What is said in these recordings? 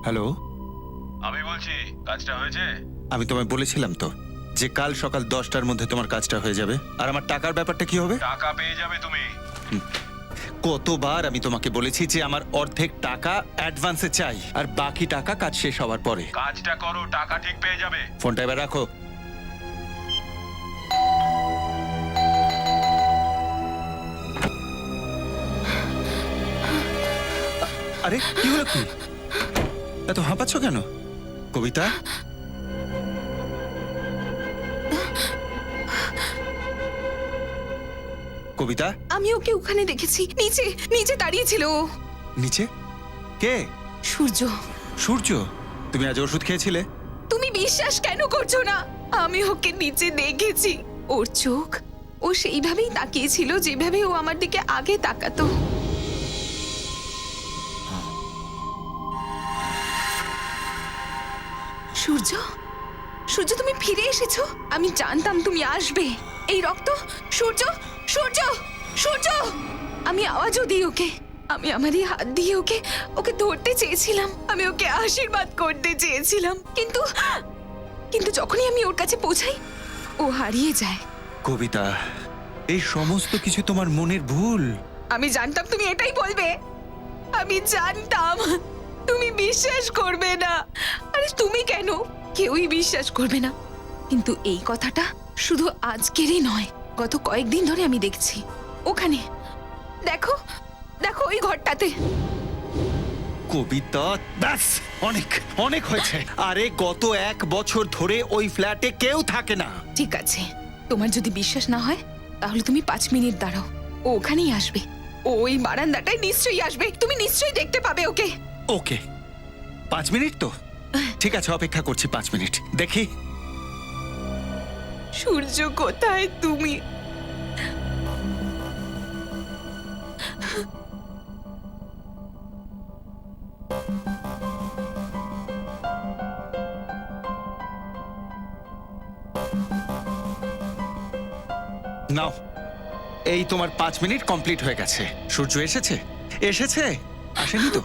Hello, আমি বলছি কাজটা হয়েছে। আমি তোমায় বলেছিলাম তো যে কাল সকাল 10টার মধ্যে তোমার কাজটা হয়ে যাবে। আর আমার টাকার ব্যাপারটা কি হবে? টাকা পেয়ে যাবে তুমি। কতবার আমি তোমাকে বলেছি যে আমার অর্ধেক টাকা অ্যাডভান্সে চাই, আর বাকি টাকা কাজ শেষ হওয়ার পরে। কাজটা করো, টাকা ঠিক পেয়ে যাবে। ফোনটা এবার রাখো। আরে কি হলো, কি এত হাঁপাচ্ছ কেন কবিতা? কবিতা, আমি ওকে ওখানে দেখেছি, নিচে নিচে দাঁড়িয়েছিল ও। নিচে কে? সূর্য। সূর্য? তুমি আজ ওষুধ খেয়েছিলে? তুমি বিশ্বাস কেন করছো না? আমি ওকে নিচে দেখেছি। ওর চোখ, ও সেইভাবেই তাকিয়েছিল যেভাবে ও আমার দিকে আগে তাকাতো। সূর্য, সূর্য তুমি ফিরে এসেছো। আমি জানতাম তুমি আসবে। এই রক্ত, সূর্য, সূর্য, সূর্য। আমি আওয়াজও দিই ওকে, আমি আমারই হাত দিয়ে ওকে ওকে ধরতে চেয়েছিলাম, আমি ওকে আশীর্বাদ করতে চেয়েছিলাম, কিন্তু কিন্তু যখনই আমি ওর কাছে পৌঁছাই ও হারিয়ে যায়। কবিতা, এই সমস্ত কিছু তোমার মনের ভুল। আমি জানতাম তুমি এটাই বলবে, আমি জানতাম তুমি বিশ্বাস করবে না। আরে তুমি কেন, কেউই বিশ্বাস করবে না। কিন্তু এই কথাটা শুধু আজকেরই নয়, গত কয়েকদিন ধরে আমি দেখছি। ওখানে দেখো, দেখো ওই ঘরটাতে। কবিতা, ব্যাস, অনেক অনেক হয়েছে। আরে গত 1 বছর ধরে ওই ফ্ল্যাটে কেউ থাকে না। ঠিক আছে, তোমার যদি বিশ্বাস না হয় তাহলে তুমি 5 মিনিট দাঁড়াও, ও ওখানেই আসবে। ও ওই বারান্দাটায় নিশ্চয়ই আসবে, তুমি নিশ্চয়ই দেখতে পাবে ওকে। ওকে, 5 মিনিট তো ঠিক আছে, অপেক্ষা করছি 5 মিনিট, দেখি। সূর্য কোথায় তুমি? নাও, এই তোমার 5 মিনিট কমপ্লিট হয়ে গেছে। সূর্য এসেছে? এসেছে? আসেনি তো?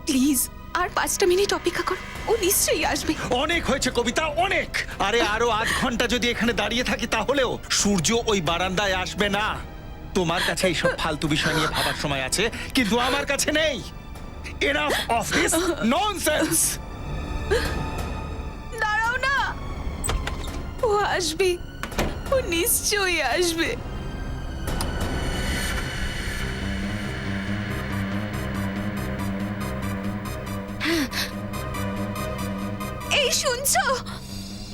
প্লিজ আর 5টা মিনিট অপেক্ষা করো, ও নিশ্চয়ই আসবে। অনেক হয়েছে কবিতা, অনেক। আরে আরো 8 ঘন্টা যদি এখানে দাঁড়িয়ে থাকি তাহলেও সূর্য ওই বারান্দায় আসবে না। তোমার কাছে এইসব ফালতু বিষয় নিয়ে ভাবার সময় আছে, কিন্তু আমার কাছে নেই। Enough of this nonsense. দাঁড়াও না, ও আসবে, ও নিশ্চয়ই আসবে। এই শুনছো?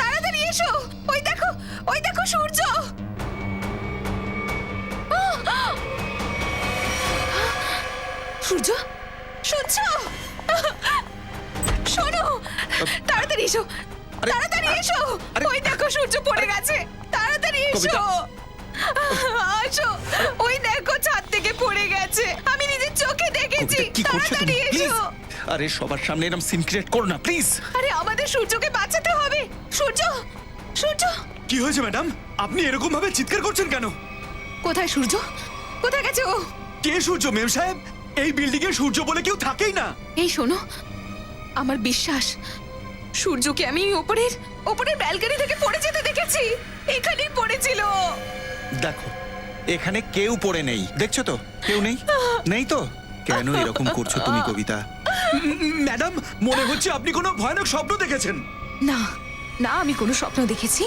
তাড়াতাড়ি এসো, ওই দেখো, ওই দেখো সূর্য। সূর্য, শুনছো? শোনো, তাড়াতাড়ি এসো, আরে, তাড়াতাড়ি এসো। আরে, ওই দেখো সূর্য পড়ে গেছে, তাড়াতাড়ি এসো। কবিতা। আসো, ওই দেখো ছাদ থেকে পড়ে গেছে, আমি নিজের চোখে দেখেছি। কবিতা, কি করছো তাড়াতাড়ি তুমি? প্লিজ, এসো। আরে সবার সামনে এরকম সিন ক্রিয়েট করো না প্লিজ। আরে আমাদের সূর্যকে বাঁচাতে হবে। সূর্য, সূর্য। কি হয়েছে ম্যাডাম? আপনি এরকম ভাবে চিৎকার করছেন কেন? কোথায় সূর্য? কোথায় গেছে ও? কে সূর্য মেম সাহেব? এই বিল্ডিং এ সূর্য বলে কেউ থাকেই না। এই শোনো, আমার বিশ্বাস সূর্যকে আমি ওপরের ওপরের ব্যালকনি থেকে পড়ে যেতে দেখেছি। এখানেই পড়েছিল। দেখো, এখানে কেউ পড়ে নেই, দেখছো তো? কেউ নেই, নেই তো? কেন এরকম করছো তুমি কবিতা? ম্যাডাম, মনে হচ্ছে আপনি কোনো ভয়ানক স্বপ্ন দেখেছেন। না না, আমি কোনো স্বপ্ন দেখেছি,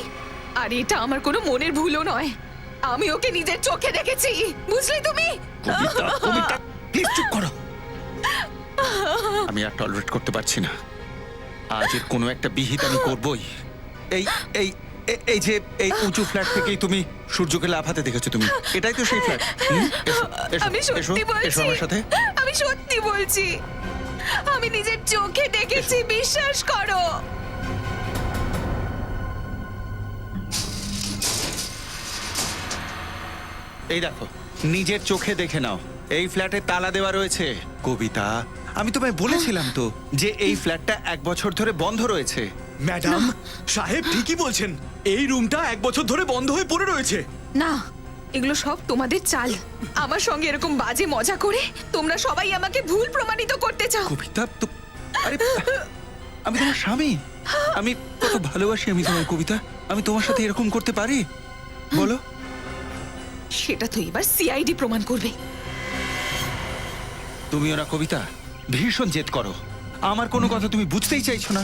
আর এটা আমার কোনো মনের ভুলও নয়। আমি ওকে নিজের চোখে দেখেছি, বুঝলে তুমি? কবিতা, কবিতা, প্লিজ চুপ করো। আমি আর টলারেট করতে পারছি না। আজের কোনো একটা বিহিত আমি করবই। এই এই এই যে এই উঁচু ফ্ল্যাট থেকেই তুমি সূর্যকে লাফাতে দেখেছো তুমি? এটাই তো সেই ফ্ল্যাট? আমি সত্যি বলছি, আমার সাথে। আমি সত্যি বলছি, আমি নিজের চোখে দেখেছি, বিশ্বাস করো। এই দেখো, নিজের চোখে দেখে নাও, এই ফ্ল্যাটে তালা দেওয়া রয়েছে। কবিতা, আমি তোমায় বলেছিলাম তো যে এই ফ্ল্যাটটা 1 বছর ধরে বন্ধ রয়েছে। ম্যাডাম সাহেব ঠিকই বলছেন, এই রুমটা 1 বছর ধরে বন্ধ হয়ে পড়ে রয়েছে। না, এগুলো সব তোমাদের চাল। আমার সঙ্গে এরকম বাজে মজা করে তোমরা সবাই আমাকে ভুল প্রমাণিত করতে চাও। কবিতা তো আরে আমি তোমার স্বামী, আমি কত ভালোবাসি আমি তোমার কবিতা। আমি তোমার সাথে এরকম করতে পারি বলো? সেটা তো এবার সিআইডি প্রমাণ করবে। তুমিও না কবিতা, ভীষণ জেদ করো। আমার কোনো কথা তুমি বুঝতেই চাইছো না।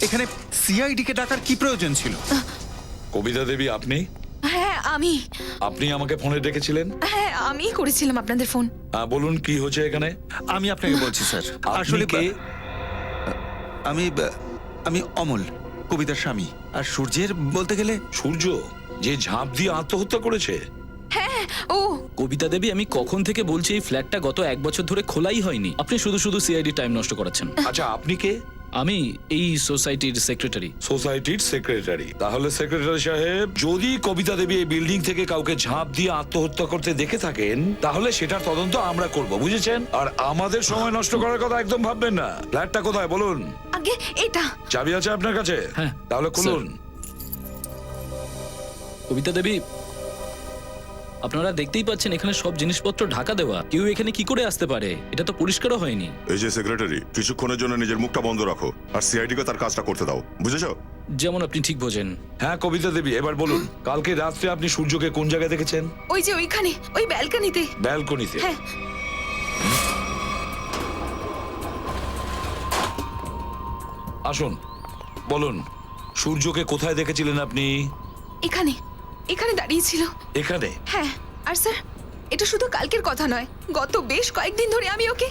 এখানে সিআইডি কে ডাকার কি প্রয়োজন ছিল? কবিতা দেবী, আপনি হ্যাঁ আমি আপনি আমাকে ফোনে ডেকেছিলেন? হ্যাঁ আমি করেছিলাম আপনাদের ফোন। বলুন কি হচ্ছে এখানে? আমি আপনাকে বলছি স্যার, আপনি আসলে কে? আমি আমি অমল, কবিতার স্বামী। আর সূর্যের বলতে গেলে সূর্য, যে ঝাঁপ দিয়ে আত্মহত্যা করেছে। হ্যাঁ ও কবিতা দেবী, আমি কখন থেকে বলছি এই ফ্ল্যাটটা গত 1 বছর ধরে খোলাই হয়নি। আপনি শুধু শুধু সিআইডি টাইম নষ্ট করাচ্ছেন। আচ্ছা, আপনি কে? আমি এই সোসাইটির সেক্রেটারি। সোসাইটির সেক্রেটারি? তাহলে সেক্রেটারি সাহেব, যদি কবিতা দেবী এই বিল্ডিং থেকে কাউকে ঝাঁপ দিয়ে আত্মহত্যা করতে দেখে থাকেন, তাহলে সেটার তদন্ত আমরা করব, বুঝেছেন? আর আমাদের সময় নষ্ট করার কথা একদম ভাববেন না। ফ্ল্যাটটা কোথায় বলুন? আগে এটা চাবি আছে আপনার কাছে? হ্যাঁ, তাহলে খুলুন। কবিতা দেবী, আপনারা দেখতেই পাচ্ছেন এখানে সব জিনিসপত্র ঢাকা দেওয়া। কেউ এখানে কি করে আসতে পারে? এটা তো পরিষ্কারও হয়নি। এই যে সেক্রেটারি, কিছুক্ষণের জন্য নিজের মুখটা বন্ধ রাখো আর সিআইডি কে তার কাজটা করতে দাও, বুঝেছো? যেমন আপনি ঠিক বোঝেন। হ্যাঁ কবিতা দেবী, এবার বলুন, কালকে রাত্রে আপনি সূর্যকে কোন জায়গায় দেখেছেন? ওই যে ওইখানে ওই ব্যালকনিতে। ব্যালকনিতে? হ্যাঁ আসুন, বলুন, সূর্যকে কোথায় দেখেছিলেন আপনি? এখানে এখানে দাঁড়িয়ে ছিল। এখানে? হ্যাঁ আর স্যার, এটা শুধু কালকের কথা নয়, গত বেশ কয়েকদিন ধরে আমি ওকে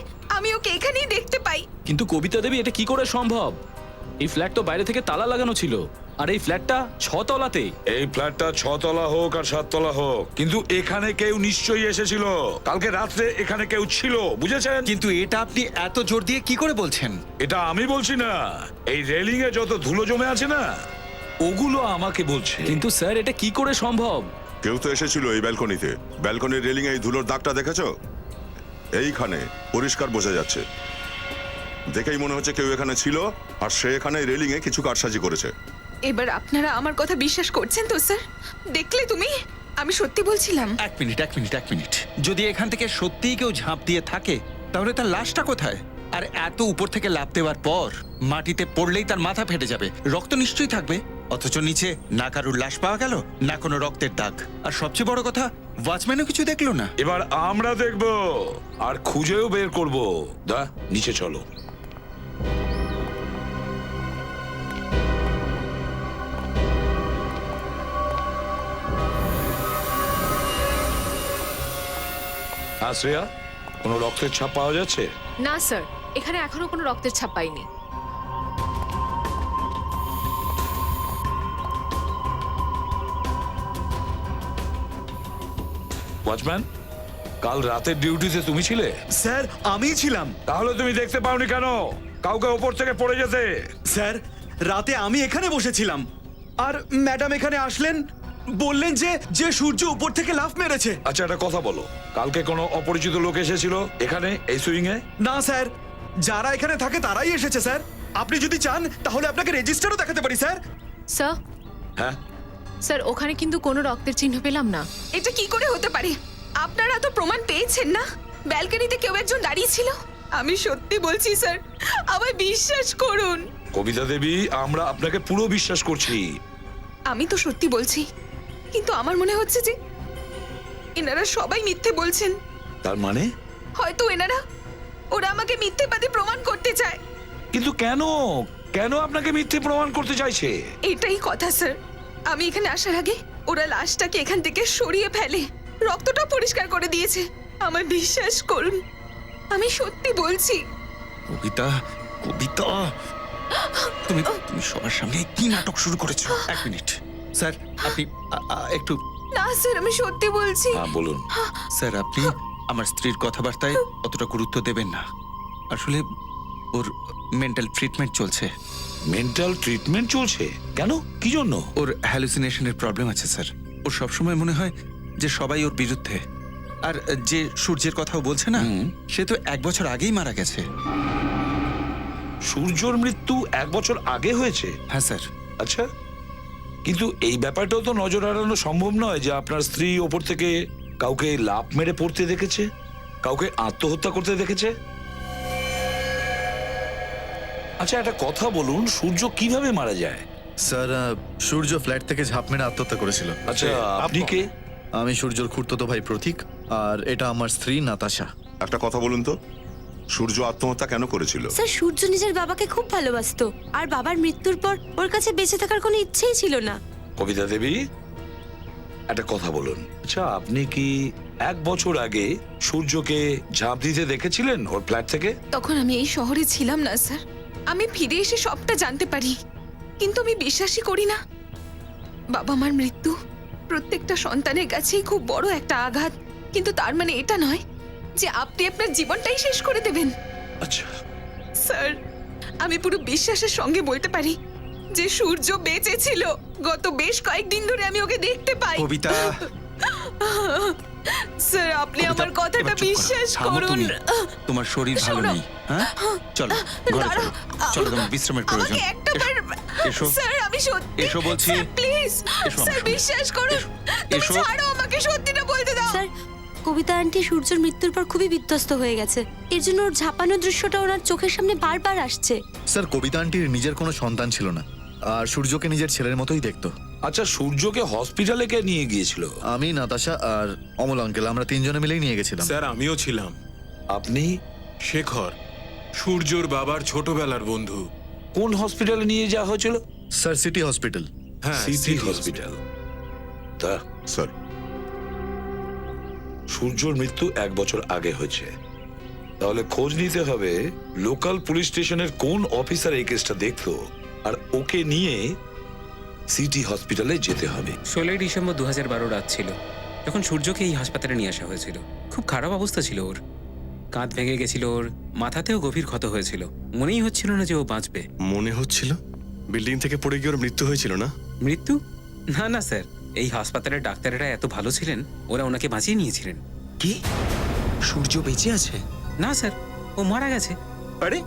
এখানেই দেখতে পাই। কিন্তু কবিতা দেবী, এটা কি করে সম্ভব? এই ফ্ল্যাট তো বাইরে থেকে তালা লাগানো ছিল, আর এই ফ্ল্যাটটা 6 তলাতে। এই ফ্ল্যাটটা 6 তলা হোক আর 7 তলা হোক, কিন্তু এখানে কেউ নিশ্চয়ই এসেছিল। কালকে রাত্রে এখানে কেউ ছিল, বুঝেছেন? কিন্তু এটা আপনি এত জোর দিয়ে কি করে বলছেন? এটা আমি বলছি না, এই রেলিং এ যত ধুলো জমে আছে না, ওগুলো আমাকে বলছে। কিন্তু স্যার, এটা কি করে সম্ভব? কেউ তো এসেছিল এই ব্যালকনিতে। ব্যালকনির রেলিং এই ধুলোর দাগটা দেখেছো? এইখানে পরিষ্কার বোঝা যাচ্ছে। দেখেই মনে হচ্ছে কেউ এখানে ছিল আর সে এখানে রেলিং এ কিছু কারসাজি করেছে। এবার আপনারা আমার কথা বিশ্বাস করছেন তো স্যার? দেখলে তুমি, আমি সত্যি বলছিলাম। এক মিনিট। যদি এখান থেকে সত্যিই কেউ ঝাঁপ দিয়ে থাকে, তাহলে তার লাশটা কোথায়? আর এত উপর থেকে লাফ দেওয়ার পর মাটিতে পড়লেই তার মাথা ফেটে যাবে, রক্ত নিশ্চয়ই থাকবে। অথচ নিচে না কারুর লাশ পাওয়া গেল, না কোনো রক্তের দাগ। আর সবচেয়ে বড় কথা, ওয়াচম্যানও কিছু দেখলো না। এবার আমরা দেখব আর খুঁজেও বের করব। নিচে চলো। শ্রেয়া, কোনো রক্তের ছাপ পাওয়া যাচ্ছে? না স্যার, এখানে এখনো কোনো রক্তের ছাপ পাইনি। ওয়াচম্যান, কাল রাতের ডিউটিতে তুমি ছিলে? স্যার আমিই ছিলাম। তাহলে তুমি দেখতে পাওনি কেন কাউকে ওপর থেকে পড়ে যেতে? স্যার, রাতে আমি এখানে বসেছিলাম আর ম্যাডাম এখানে আসলেন, বললেন যে সূর্য উপর থেকে লাফ মেরেছে। আচ্ছা, একটা কথা বলো, কালকে কোনো অপরিচিত লোক এসেছিল এখানে এই সুইং এ? না স্যার, যারা এখানে থাকে তারাই এসেছে স্যার। আপনি যদি চান তাহলে আপনাকে রেজিস্টারও দেখাতে পারি স্যার। স্যার, হ্যাঁ স্যার ওখানে কিন্তু কোনো রক্তের চিহ্ন পেলাম না। এটা কি করে হতে পারে? আপনারা তো প্রমাণ পেয়েছেন না, ব্যালকনিতে কেউ একজন দাঁড়িয়ে ছিল। আমি সত্যি বলছি স্যার, আমায় বিশ্বাস করুন। কবিতা দেবী, আমরা আপনাকে পুরো বিশ্বাস করছি। আমি তো সত্যি বলছি, কিন্তু আমার মনে হচ্ছে যে এনারা সবাই মিথ্যে বলছেন। তার মানে? হয়তো ওরা আমাকে মিথ্যেবাদী প্রমাণ করতে চায়। কিন্তু কেন কেন আপনাকে মিথ্যে প্রমাণ করতে চাইছে? এটাই কথা স্যার। আমি এখানে আসার আগে ওরা লাশটাকে এখান থেকে সরিয়ে ফেলে, রক্তটা পরিষ্কার করে দিয়েছে। আমায় বিশ্বাস করুন, আমি সত্যি বলছি। কবিতা, তুমি সবার সামনে কি নাটক শুরু করেছো? এক মিনিট স্যার, আপনি একটু। না স্যার, আমি সত্যি বলছি। হ্যাঁ বলুন। স্যার, আপনি আমার স্ত্রীর কথাবার্তায় অতটা গুরুত্ব দেবেন না। আসলে ওর মেন্টাল ট্রিটমেন্ট চলছে। মেন্টাল ট্রিটমেন্ট চলছে? কেন, কি জন্য? ওর হ্যালুসিনেশনের প্রবলেম আছে স্যার। ওর সবসময় মনে হয় যে সবাই ওর বিরুদ্ধে। আর যে সূর্যের কথাও বলছে না, সে তো 1 বছর আগেই মারা গেছে। সূর্যর মৃত্যু 1 বছর আগে হয়েছে? হ্যাঁ স্যার। আচ্ছা, কিন্তু এই ব্যাপারটাও তো নজর এড়ানো সম্ভব নয় যে আপনার স্ত্রী ওপর থেকে কাউকে লাফ মেরে পড়তে দেখেছে, কাউকে আত্মহত্যা করতে দেখেছে। আচ্ছা একটা কথা বলুন, সূর্য কিভাবে মারা যায়? স্যার সূর্য ফ্ল্যাট থেকে ঝাঁপ মেরে আত্মহত্যা করেছিল। আচ্ছা আপনি কে? আমি সূর্যর খুড়তুতো ভাই প্রতীক, আর এটা আমার স্ত্রী নাতাশা। একটা কথা বলুন তো, সূর্য আত্মহত্যা কেন করেছিল? স্যার সূর্য নিজের বাবাকে খুব ভালোবাসতো, আর বাবার মৃত্যুর পর ওর কাছে বেঁচে থাকার কোনো ইচ্ছেই ছিল না। কবিতা দেবী, একটা কথা বলুন। আচ্ছা আপনি কি 1 বছর আগে সূর্যকে ঝাঁপ দিতে দেখেছিলেন ওর ফ্ল্যাট থেকে? তখন আমি এই শহরে ছিলাম না স্যার। আমি ফিরে এসে সবটা জানতে পারি, কিন্তু আমি বিশ্বাসই করি না। বাবা মার মৃত্যু প্রত্যেকটা সন্তানের কাছেই খুব বড় একটা আঘাত, কিন্তু তার মানে এটা নয় যে আপনি আপনার জীবনটাই শেষ করে দেবেন। আচ্ছা স্যার, আমি পুরো বিশ্বাসের সঙ্গে বলতে পারি যে সূর্য বেঁচে ছিল। গত বেশ কয়েকদিন ধরে আমি ওকে দেখতে পাই। কবিতা, স্যার আপনি আমার কথাটা এবার চুপ করো। বিশ্বাস থামো করুন। তুমি। তোমার শরীর ভালো শোনো। নেই, হ্যাঁ? চলো ঘরে দাঁড়াও। চলো, চলো, তোমার বিশ্রামের প্রয়োজন। আমাকে একটা বার এসো। স্যার, আমি সত্যি এসো বলছি। স্যার প্লিজ, এসো আমার স্যার সঙ্গে। বিশ্বাস করুন। তুমি এসো। ছাড়ো আমাকে, সত্যিটা বলতে দাও। স্যার কবিতা আন্টি সূর্যর মৃত্যুর পর খুবই বিধ্বস্ত হয়ে গেছে। এর জন্য ওর ঝাঁপানো দৃশ্যটা ওনার চোখের সামনে বারবার আসছে। স্যার কবিতা আন্টির নিজের কোনো সন্তান ছিল না, আর সূর্যকে নিজের ছেলের মতোই দেখতো। আচ্ছা সূর্যকে হসপিটালে কে নিয়ে গিয়েছিল? আমি নাতাশা আর অমল আঙ্কেল, আমরা 3 জনে মিলেই নিয়ে গেছিলাম। স্যার আমিও ছিলাম। আপনি শেখর, সূর্যর বাবার ছোটবেলার বন্ধু। কোন হসপিটালে নিয়ে যাওয়া হয়েছিল? Sir city hospital. হ্যাঁ, সিটি হসপিটাল। তা স্যার, সূর্যর মৃত্যু 1 বছর আগে হয়েছে, তাহলে খোঁজ নিতে হবে লোকাল পুলিশ স্টেশনের কোন অফিসার এই কেসটা দেখতো, আর ওকে নিয়ে সিটি হসপিটালে যেতে হবে। 16 ডিসেম্বর 2012 রাত ছিল যখন সূর্যকে এই হাসপাতালে নিয়ে আসা হয়েছিল। খুব খারাপ অবস্থা ছিল ওর, কাঁধ ভেঙে গেছিল, ওর মাথাতেও গভীর ক্ষত হয়েছিল। মনেই হচ্ছিল না যে ও বাঁচবে। মনে হচ্ছিল বিল্ডিং থেকে পড়ে গিয়ে ওর মৃত্যু হয়েছিল না? মৃত্যু? না না স্যার, এই হাসপাতালের ডাক্তারেরা এত ভালো ছিলেন, ওরা ওনাকে বাঁচিয়ে নিয়েছিলেন। কি সূর্য বেঁচে আছে? না স্যার, ও মারা গেছে। আরে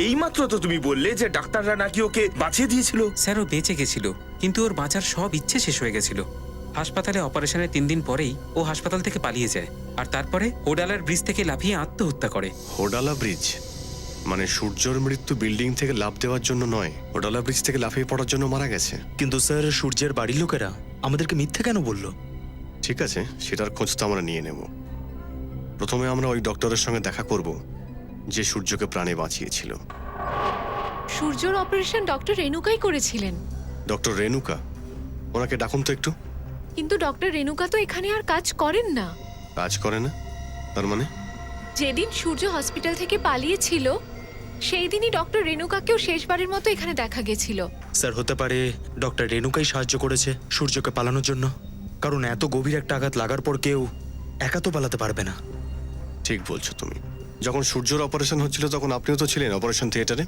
এইমাত্র তো তুমি বললে যে ডাক্তাররা নাকি ওকে বাঁচিয়ে দিয়েছিল। স্যার ও বেঁচে গেছিল, কিন্তু ওর বাঁচার সব ইচ্ছে শেষ হয়ে গেছিল। হাসপাতালে অপারেশনের 3 দিন পরেই ও হাসপাতাল থেকে পালিয়ে যায়, আর তারপরে ওডালার ব্রিজ থেকে লাফিয়ে আত্মহত্যা করে। হোডালা ব্রিজ মানে সূর্যর মৃত্যু বিল্ডিং থেকে লাফ দেওয়ার জন্য নয়, হোডালা ব্রিজ থেকে লাফিয়ে পড়ার জন্য মারা গেছে। কিন্তু স্যার সূর্যের বাড়ির লোকেরা আমাদেরকে মিথ্যে কেন বললো? ঠিক আছে, সেটার খোঁজ তো আমরা নিয়ে নেব। প্রথমে আমরা ওই ডক্টরের সঙ্গে দেখা করব যে সূর্যকে প্রাণে বাঁচিয়েছিল। সূর্যর অপারেশন ডক্টর রেণুকাই করেছিলেন। ডক্টর রেণুকা, ওনাকে ডাকুন তো একটু। কিন্তু ডক্টর রেণুকা তো এখানে আর কাজ করেন না। কাজ করে না? তার মানে? যেদিন সূর্য হসপিটাল থেকে পালিয়েছিল সেই দিনই ডক্টর রেণুকাকেও শেষবারের মতো এখানে দেখা গেছিল। স্যার হতে পারে ডক্টর রেণুকাই সাহায্য করেছে সূর্যকে পালানোর জন্য, কারণ এত গভীর একটা আঘাত লাগার পর কেউ একা তো পালাতে পারবে না। ঠিক বলছো তুমি। যখন সূর্যর অপারেশন হচ্ছিল তখন আপনিও তো ছিলেন অপারেশন থিয়েটারে।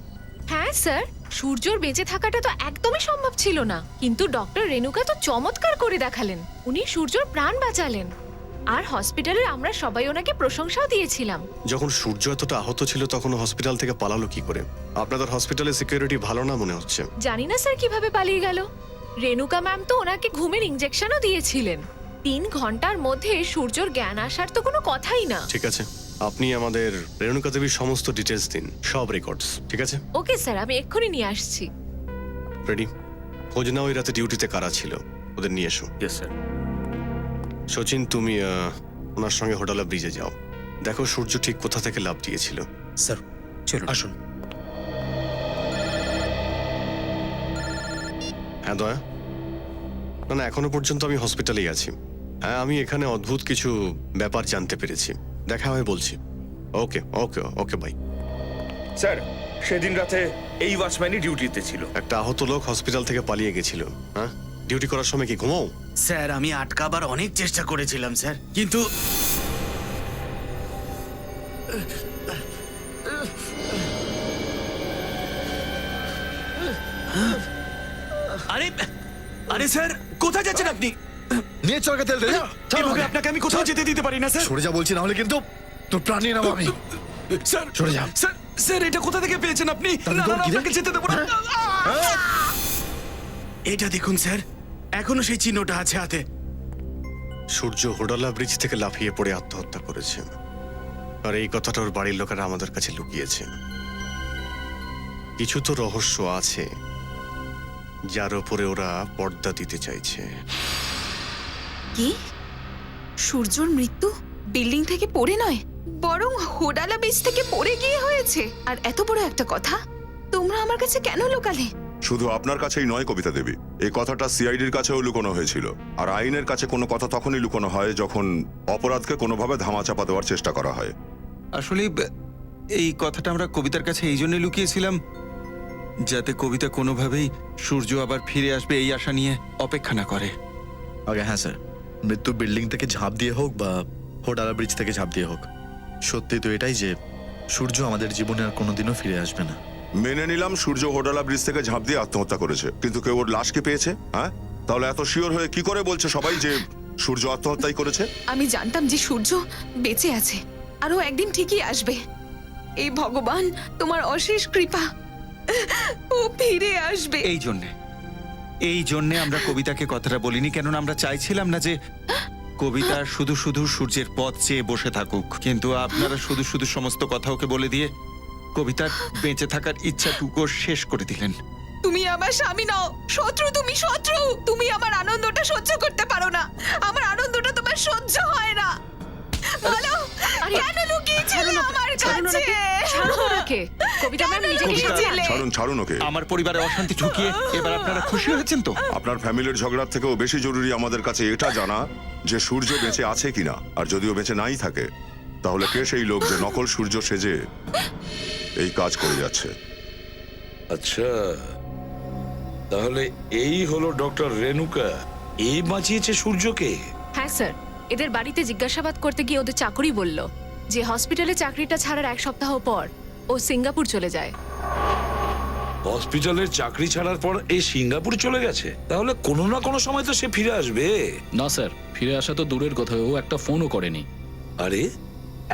হ্যাঁ স্যার, সূর্যর বেঁচে থাকাটা তো একদমই সম্ভব ছিল না, কিন্তু ডক্টর রেণুকা তো চমৎকার করে দেখালেন। উনি সূর্যর প্রাণ বাঁচালেন, আর হসপিটালে আমরা সবাই ওনাকে প্রশংসাও দিয়েছিলাম। যখন সূর্য এতটা আহত ছিল তখন হসপিটাল থেকে পালালো কি করে? আপনাদের হসপিটালে সিকিউরিটি ভালো না মনে হচ্ছে। জানি না স্যার কিভাবে পালিয়ে গেল। রেণুকা ম্যাম তো ওনাকে ঘুমের ইনজেকশনও দিয়েছিলেন। 3 ঘন্টার মধ্যে সূর্যর জ্ঞান আসার তো কোনো কথাই না। ঠিক আছে, আপনি আমাদের রেণুকা দেবীর সমস্ত ডিটেলস দিন, সব রেকর্ডস। ঠিক আছে? ওকে স্যার, আমি এক্ষুনি নিয়ে আসছি। রেডি? খোঁজ নাও ওই রাতে ডিউটিতে কারা ছিল, ওদের নিয়ে এসো। Yes sir. সচিন, তুমি ওনার সঙ্গে হোডালা ব্রিজে যাও, দেখো সূর্য ঠিক কোথা থেকে লাফ দিয়েছিল। স্যার চলুন। আসুন। হ্যাঁ দয়া? না না, এখনো পর্যন্ত আমি হসপিটালেই আছি। হ্যাঁ, আমি এখানে অদ্ভুত কিছু ব্যাপার জানতে পেরেছি, দেখা হয় বলছি। ওকে ওকে ওকে বাই। স্যার সেদিন রাতে এই ওয়াচম্যানই ডিউটিতে ছিল। একটা আহত লোক হসপিটাল থেকে পালিয়ে গেছিল। হ্যাঁ, ডিউটি করার সময় কি ঘুমাও? স্যার আমি আটকাবার অনেক চেষ্টা করেছিলাম স্যার, কিন্তু আরে আরে স্যার কোথায় যাচ্ছেন আপনি? নিয়ে চরকা তেল দে। এভাবে আপনাকে আমি কোথাও যেতে দিতে পারি না স্যার। সরে যা বলছি, না হলে কিন্তু তোর প্রাণ নিয়ে নেবো আমি। স্যার সরে যা। স্যার স্যার এটা কোথা থেকে পেয়েছেন আপনি? তাহলে না তোর না, কি রে? আপনাকে যেতে দেবো না। এটা দেখুন স্যার, এখনো সেই চিহ্নটা আছে হাতে। সূর্য হোডালা ব্রিজ থেকে লাফিয়ে পড়ে আত্মহত্যা করেছে, আর এই কথাটা ওর বাড়ির লোকেরা আমাদের কাছে লুকিয়েছে। কিছু তো রহস্য আছে যার উপরে ওরা পর্দা দিতে চাইছে। কি সূর্যর মৃত্যু বিল্ডিং থেকে পড়ে নয়, বরং হোডালা বীজ থেকে পড়ে গিয়ে হয়েছে? আর এত বড় একটা কথা তোমরা আমার কাছে কেন লুকালে? শুধু আপনার কাছেই নয় কবিতা দেবী, এই কথাটা সিআইডির কাছেও লুকোনো হয়েছিল। আর আইনের কাছে কোনো কথা তখনই লুকোনো হয় যখন অপরাধকে কোনোভাবে ধামাচাপা দেওয়ার চেষ্টা করা হয়। আসলে এই কথাটা আমরা কবিতার কাছে এই জন্যই লুকিয়েছিলাম যাতে কবিতা কোনোভাবেই সূর্য আবার ফিরে আসবে এই আশা নিয়ে অপেক্ষা না করে। আগে হ্যাঁ স্যার, মৃত্যু বিল্ডিং থেকে ঝাঁপ দিয়ে হোক বা হোডালা ব্রিজ থেকে ঝাঁপ দিয়ে হোক, সত্যি তো এটাই যে সূর্য আমাদের জীবনে আর কোনোদিনও ফিরে আসবে না। মেনে নিলাম সূর্য হোডালা ব্রিজ থেকে ঝাঁপ দিয়ে আত্মহত্যা করেছে, কিন্তু কেউ ওর লাশ কি পেয়েছে? হ্যাঁ, তাহলে এত শিওর হয়ে কি করে বলছে সবাই যে সূর্য আত্মহত্যাই করেছে? আমি জানতাম যে সূর্য বেঁচে আছে, আরো একদিন ঠিকই আসবে। এই ভগবান তোমার অশেষ কৃপা, ও ফিরে আসবে। এই জন্যে আমরা কবিতাকে কথাটা বলিনি, কেননা আমরা চাইছিলাম না যে কবিতা শুধু শুধু সূর্যের পথ চেয়ে বসে থাকুক। কিন্তু আপনারা শুধু শুধু সমস্ত কথা ওকে বলে দিয়ে কবিতার বেঁচে থাকার ইচ্ছাটুকু শেষ করে দিলেন। তুমি আমার স্বামী নও, শত্রু। তুমি শত্রু। তুমি আমার আনন্দটা সহ্য করতে পারো না, আমার আনন্দটা তোমার সহ্য হয় না। বলো কেন লুকিয়েছিলে আমার কাছে? কবিতা ম্যাম নিজেকে ছাড়ুন ওকে। আমার পরিবারে অশান্তি ঢুকিয়ে এবার আপনারা খুশি হয়েছেন তো? আপনার ফ্যামিলির ঝগড়ার থেকেও বেশি জরুরি আমাদের কাছে এটা জানা যে সূর্য বেঁচে আছে কিনা। আর যদিও বেঁচে নাই থাকে, তাহলে কে সেই লোক যে নকল সূর্য সেজে এই কাজ করে যাচ্ছে? আচ্ছা, তাহলে এই হলো ডক্টর রেনুকা, এই বাঁচিয়েছে সূর্যকে? হ্যাঁ স্যার, এদের বাড়িতে জিজ্ঞাসাবাদ করতে গিয়ে ওদের চাকরি বলল যে হসপিটালে চাকরিটা ছাড়ার 1 সপ্তাহ পর ও সিঙ্গাপুর চলে যায়। হসপিটালের চাকরি ছাড়ার পর এই সিঙ্গাপুর চলে গেছে? তাহলে কোনো না কোনো সময় তো সে ফিরে আসবে। না স্যার, ফিরে আসা তো দূরের কথা, ও একটা ফোনও করেনি। আরে,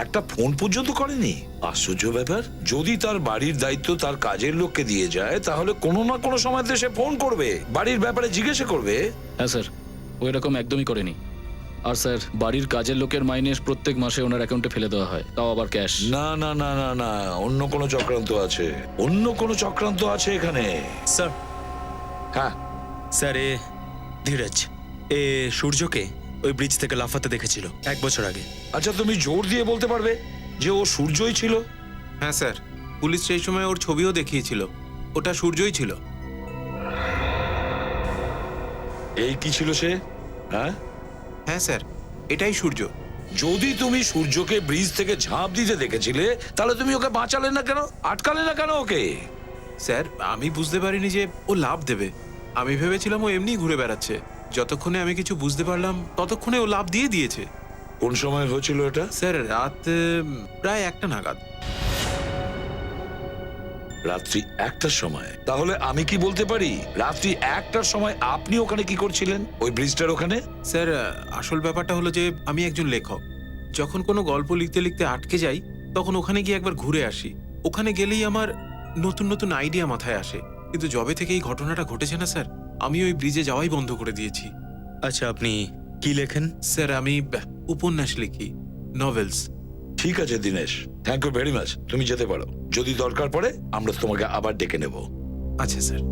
একটা ফোন পর্যন্ত করেনি? আশ্চর্য ব্যাপার। যদি তার বাড়ির দায়িত্ব তার কাজের লোককে দিয়ে যায়, তাহলে কোনো না কোনো সময় তো সে ফোন করবে, বাড়ির ব্যাপারে জিজ্ঞাসা করবে। হ্যাঁ স্যার, ও এরকম একদমই করেনি। আর স্যার, বাড়ির কাজের লোকের মাইনে প্রত্যেক মাসে ওনার অ্যাকাউন্টে ফেলে দেওয়া হয়, তাও আবার ক্যাশ। না না না না না, অন্য কোনো চক্রান্ত আছে, অন্য কোনো চক্রান্ত আছে এখানে। স্যার, হ্যাঁ স্যার, ধীরজ সূর্যকে ওই ব্রিজ থেকে লাফাতে দেখেছিল 1 বছর আগে। আচ্ছা, তুমি জোর দিয়ে বলতে পারবে যে ও সূর্যই ছিল? হ্যাঁ স্যার, পুলিশ সেই সময় ওর ছবিও দেখিয়েছিল, ওটা সূর্যই ছিল। এই কি ছিল সে? হ্যাঁ হ্যাঁ স্যার, এটাই সূর্য। যদি তুমি সূর্যকে ব্রিজ থেকে ঝাঁপ দিতে দেখেছিলে, তাহলে তুমি ওকে বাঁচালে না কেন, আটকালে না কেন ওকে? স্যার, আমি বুঝতে পারিনি যে ও লাভ দেবে। আমি ভেবেছিলাম ও এমনি ঘুরে বেড়াচ্ছে। যতক্ষণে আমি কিছু বুঝতে পারলাম ততক্ষণে ও লাভ দিয়ে দিয়েছে। কোন সময় হয়েছিল এটা? স্যার, রাত প্রায় 1টা নাগাদ। রাত্রি 1টার সময়? তাহলে আমি কি বলতে পারি রাত্রি 1টার সময় আপনি ওখানে কি করছিলেন, ওই ব্রিজটার ওখানে? স্যার, আসল ব্যাপারটা হলো যে আমি একজন লেখক। যখন কোনো গল্প লিখতে লিখতে আটকে যাই, তখন ওখানে গিয়ে একবার ঘুরে আসি। ওখানে গেলেই আমার নতুন নতুন আইডিয়া মাথায় আসে। কিন্তু যবে থেকে এই ঘটনাটা ঘটেছে না স্যার, আমি ওই ব্রিজে যাওয়াই বন্ধ করে দিয়েছি। আচ্ছা, আপনি কি লেখেন? স্যার, আমি উপন্যাস লিখি, নভেলস। ঠিক আছে Dinesh, thank you very much. তুমি যেতে পারো, যদি দরকার পড়ে আমরা তোমাকে আবার ডেকে নেব। আচ্ছা স্যার।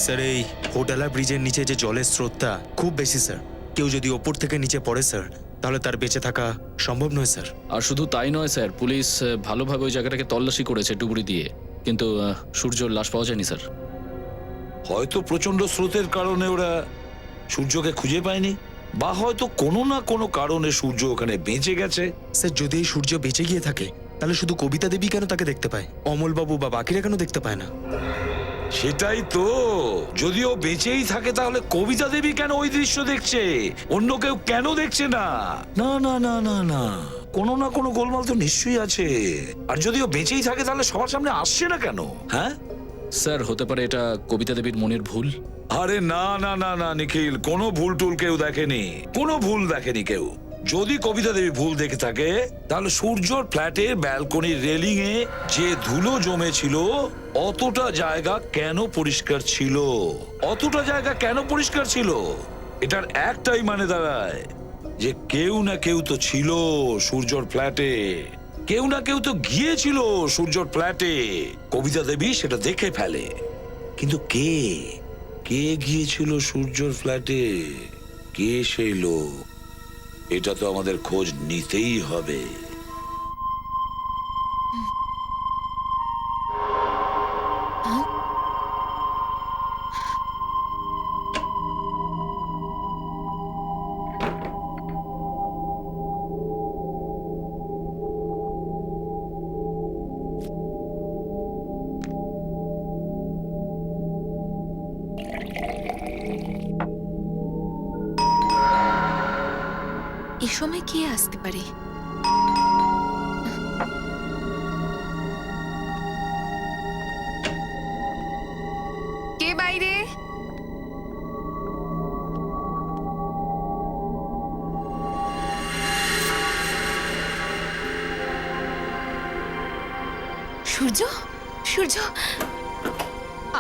স্যার, এই হোডালা ব্রিজের নিচে যে জলের স্রোতটা খুব বেশি স্যার। কেউ যদি ওপর থেকে নিচে পড়ে স্যার, তাহলে তার বেঁচে থাকা সম্ভব নয় স্যার। আর শুধু তাই নয় স্যার, পুলিশ ভালোভাবে ওই জায়গাটাকে তল্লাশি করেছে ডুবুরি দিয়ে, কিন্তু সূর্যর লাশ পাওয়া যায়নি স্যার। হয়তো প্রচন্ড স্রোতের কারণে ওরা সূর্যকে খুঁজে পায়নি, বা হয়তো কোনো না কোনো কারণে সূর্য ওখানে বেঁচে গেছে। স্যার, যদি এই সূর্য বেঁচে গিয়ে থাকে, তাহলে শুধু কবিতা দেবী কেন তাকে দেখতে পায়, অমলবাবু বা বাকিরা কেন দেখতে পায় না? সেটাই তো, যদিও বেঁচেই থাকে তাহলে কবিতা দেবী কেন ওই দৃশ্য দেখছে, অন্য কেউ কেন দেখছে না? না না না না না, কোনো না কোনো গোলমাল তো নিশ্চয়ই আছে। আর যদিও বেঁচেই থাকে তাহলে সবার সামনে আসছে না কেন? হ্যাঁ স্যার, হতে পারে এটা কবিতা দেবীর মনের ভুল। আরে না না না না নিখিল, কোনো ভুল টুল কেউ দেখেনি, কোনো ভুল দেখেনি কেউ। যদি কবিতা দেবী ভুল দেখে থাকে, তাহলে সূর্যর ফ্ল্যাটের ব্যালকনির রেলিং এ যে ধুলো জমেছিল, অতটা জায়গা কেন পরিষ্কার ছিল? অতটা জায়গা কেন পরিষ্কার ছিল? এটার একটাই মানে দাঁড়ায় যে কেউ না কেউ তো ছিল সূর্যর ফ্ল্যাটে। কেউ না কেউ তো গিয়েছিল সূর্যর ফ্ল্যাটে, কবিতা দেবী সেটা দেখে ফেলে। কিন্তু কে কে গিয়েছিল সূর্যর ফ্ল্যাটে, কে সেই লোক, এটা তো আমাদের খোঁজ নিতেই হবে। এই সময় কে আসতে পারে? কে বাইরে? সূর্য, সূর্য,